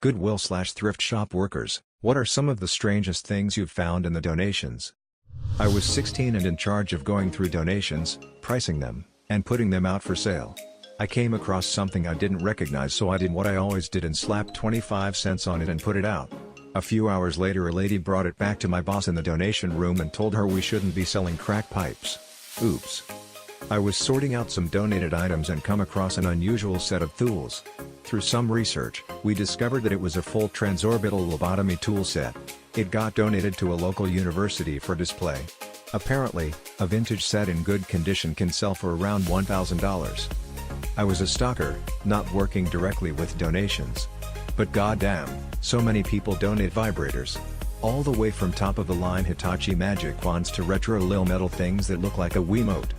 Goodwill/thrift shop workers, what are some of the strangest things you've found in the donations? I was 16 and in charge of going through donations, pricing them, and putting them out for sale. I came across something I didn't recognize, so I did what I always did and slapped 25 cents on it and put it out. A few hours later a lady brought it back to my boss in the donation room and told her we shouldn't be selling crack pipes. Oops. I was sorting out some donated items and come across an unusual set of tools. Through some research, we discovered that it was a full transorbital lobotomy tool set. It got donated to a local university for display. Apparently, a vintage set in good condition can sell for around $1,000. I was a stalker, not working directly with donations. But goddamn, so many people donate vibrators. All the way from top-of-the-line Hitachi magic wands to retro lil metal things that look like a Wiimote.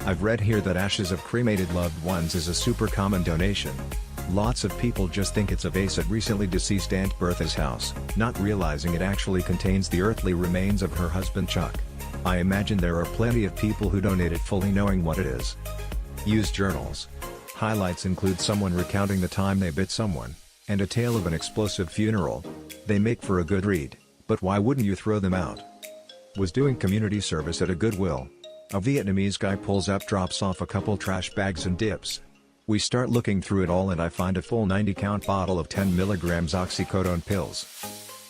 I've read here that ashes of cremated loved ones is a super common donation. Lots of people just think it's a vase at recently deceased Aunt Bertha's house, not realizing it actually contains the earthly remains of her husband Chuck. I imagine there are plenty of people who donate it fully knowing what it is. Used journals. Highlights include someone recounting the time they bit someone, and a tale of an explosive funeral. They make for a good read, but why wouldn't you throw them out? Was doing community service at a Goodwill. A Vietnamese guy pulls up, drops off a couple trash bags and dips. We start looking through it all and I find a full 90-count bottle of 10 mg oxycodone pills.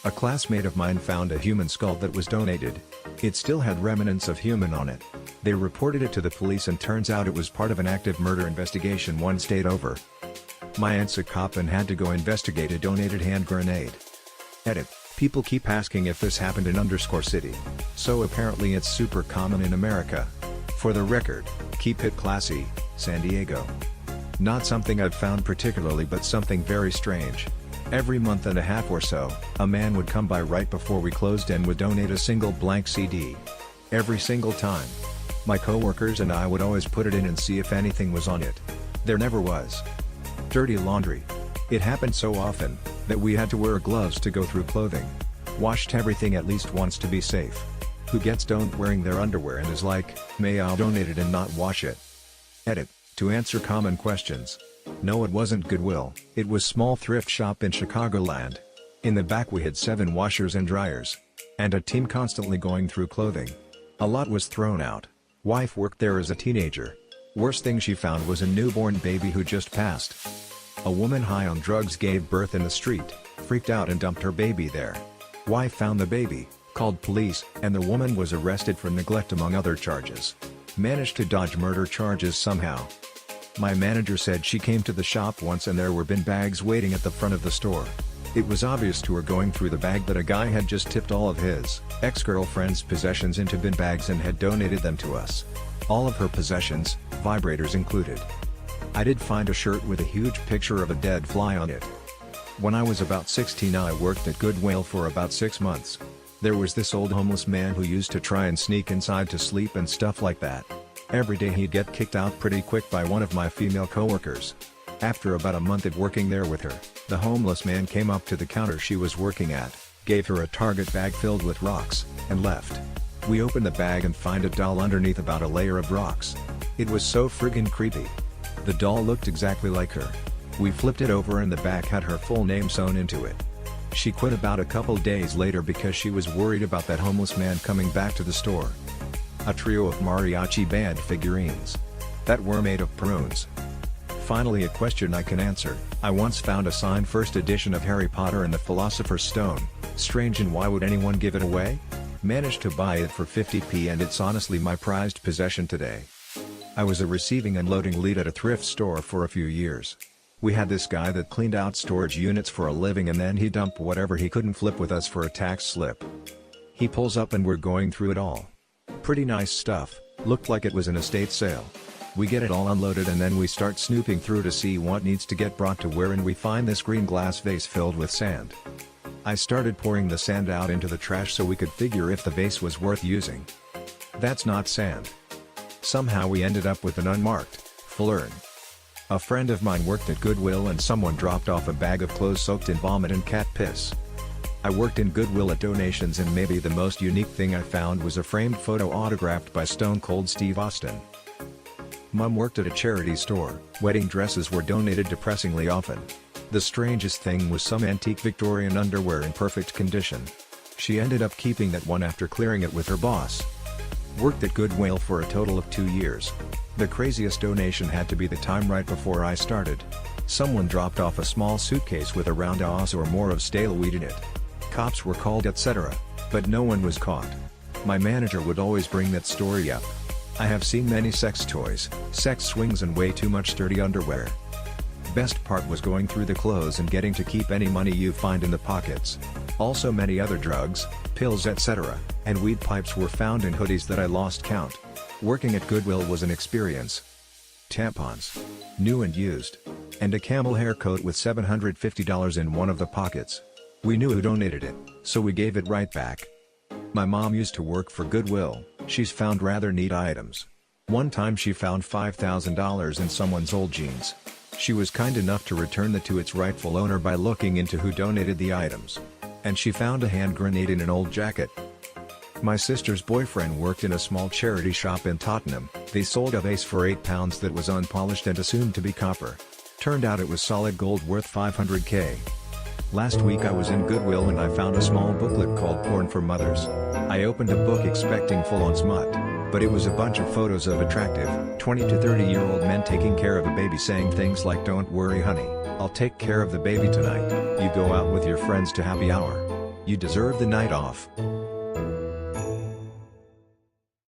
A classmate of mine found a human skull that was donated. It still had remnants of human on it. They reported it to the police and turns out it was part of an active murder investigation one state over. My aunt's a cop and had to go investigate a donated hand grenade. Edit. People keep asking if this happened in _city. So apparently it's super common in America. For the record, keep it classy, San Diego. Not something I've found particularly, but something very strange. Every month and a half or so, a man would come by right before we closed and would donate a single blank CD. Every single time. My coworkers and I would always put it in and see if anything was on it. There never was. Dirty laundry. It happened so often, that we had to wear gloves to go through clothing. Washed everything at least once to be safe. Who gets done wearing their underwear and is like, may I donate it and not wash it? Edit. To answer common questions. No, it wasn't Goodwill, it was small thrift shop in Chicagoland. In the back we had 7 washers and dryers. And a team constantly going through clothing. A lot was thrown out. Wife worked there as a teenager. Worst thing she found was a newborn baby who just passed. A woman high on drugs gave birth in the street, freaked out and dumped her baby there. Wife found the baby, called police, and the woman was arrested for neglect among other charges. Managed to dodge murder charges somehow. My manager said she came to the shop once and there were bin bags waiting at the front of the store. It was obvious to her going through the bag that a guy had just tipped all of his ex-girlfriend's possessions into bin bags and had donated them to us. All of her possessions, vibrators included. I did find a shirt with a huge picture of a dead fly on it. When I was about 16 I worked at Goodwill for about 6 months. There was this old homeless man who used to try and sneak inside to sleep and stuff like that. Every day he'd get kicked out pretty quick by one of my female coworkers. After about a month of working there with her, the homeless man came up to the counter she was working at, gave her a Target bag filled with rocks, and left. We opened the bag and find a doll underneath about a layer of rocks. It was so friggin' creepy. The doll looked exactly like her. We flipped it over and the back had her full name sewn into it. She quit about a couple days later because she was worried about that homeless man coming back to the store. A trio of mariachi band figurines. That were made of prunes. Finally, a question I can answer. I once found a signed first edition of Harry Potter and the Philosopher's Stone. Strange, and why would anyone give it away? Managed to buy it for 50p and it's honestly my prized possession today. I was a receiving and loading lead at a thrift store for a few years. We had this guy that cleaned out storage units for a living and then he dumped whatever he couldn't flip with us for a tax slip. He pulls up and we're going through it all. Pretty nice stuff, looked like it was an estate sale. We get it all unloaded and then we start snooping through to see what needs to get brought to where, and we find this green glass vase filled with sand. I started pouring the sand out into the trash so we could figure if the vase was worth using. That's not sand. Somehow we ended up with an unmarked, full urn. A friend of mine worked at Goodwill and someone dropped off a bag of clothes soaked in vomit and cat piss. I worked in Goodwill at donations and maybe the most unique thing I found was a framed photo autographed by Stone Cold Steve Austin. Mom worked at a charity store. Wedding dresses were donated depressingly often. The strangest thing was some antique Victorian underwear in perfect condition. She ended up keeping that one after clearing it with her boss. Worked at Goodwill for a total of 2 years. The craziest donation had to be the time right before I started. Someone dropped off a small suitcase with around a oz or more of stale weed in it. Cops were called etc., but no one was caught. My manager would always bring that story up. I have seen many sex toys, sex swings and way too much dirty underwear. Best part was going through the clothes and getting to keep any money you find in the pockets. Also many other drugs, pills etc., and weed pipes were found in hoodies that I lost count. Working at Goodwill was an experience. Tampons. New and used. And a camel hair coat with $750 in one of the pockets. We knew who donated it, so we gave it right back. My mom used to work for Goodwill. She's found rather neat items. One time she found $5,000 in someone's old jeans. She was kind enough to return it to its rightful owner by looking into who donated the items. And she found a hand grenade in an old jacket. My sister's boyfriend worked in a small charity shop in Tottenham. They sold a vase for £8 that was unpolished and assumed to be copper. Turned out it was solid gold worth $500k. Last week I was in Goodwill and I found a small booklet called Porn for Mothers. I opened the book expecting full-on smut, but it was a bunch of photos of attractive, 20 to 30-year-old men taking care of a baby saying things like "Don't worry honey, I'll take care of the baby tonight. You go out with your friends to happy hour. You deserve the night off."